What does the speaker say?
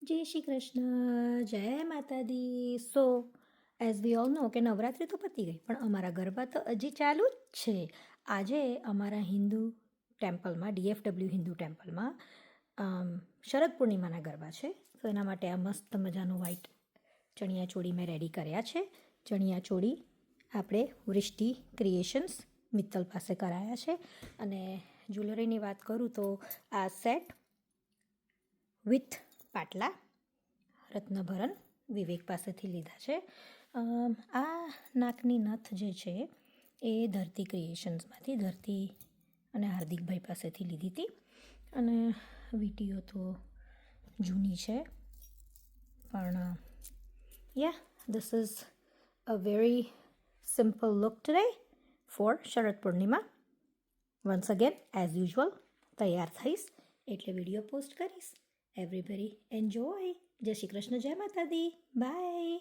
જય શ્રી કૃષ્ણ, જય માતાજી. સો એઝ વી ઓલ નો કે નવરાત્રિ તો પતી ગઈ, પણ અમારા ગરબા તો હજી ચાલુ જ છે. આજે અમારા હિન્દુ ટેમ્પલમાં, DFW હિન્દુ ટેમ્પલમાં શરદ પૂર્ણિમાના ગરબા છે. તો એના માટે આ મસ્ત મજાનું વ્હાઈટ ચણિયાચોળી મેં રેડી કર્યા છે. ચણિયાચોળી આપણે વૃષ્ટિ ક્રિએશન્સ મિત્તલ પાસે કરાયા છે. અને જ્વેલરીની વાત કરું તો આ સેટ વિથ પાટલા રત્નભરન વિવેક પાસેથી લીધા છે. આ નાકની નથ જે છે એ ધરતી ક્રિએશન્સમાંથી ધરતી અને હાર્દિકભાઈ પાસેથી લીધી હતી. અને વીટીઓ તો જૂની છે, પણ yeah this is a very simple look today for Sharad Purnima. Once again as usual તૈયાર થઈશ એટલે વિડીયો પોસ્ટ કરીશ. Everybody enjoy. જય શ્રી કૃષ્ણ, જય માતા દી. બાય.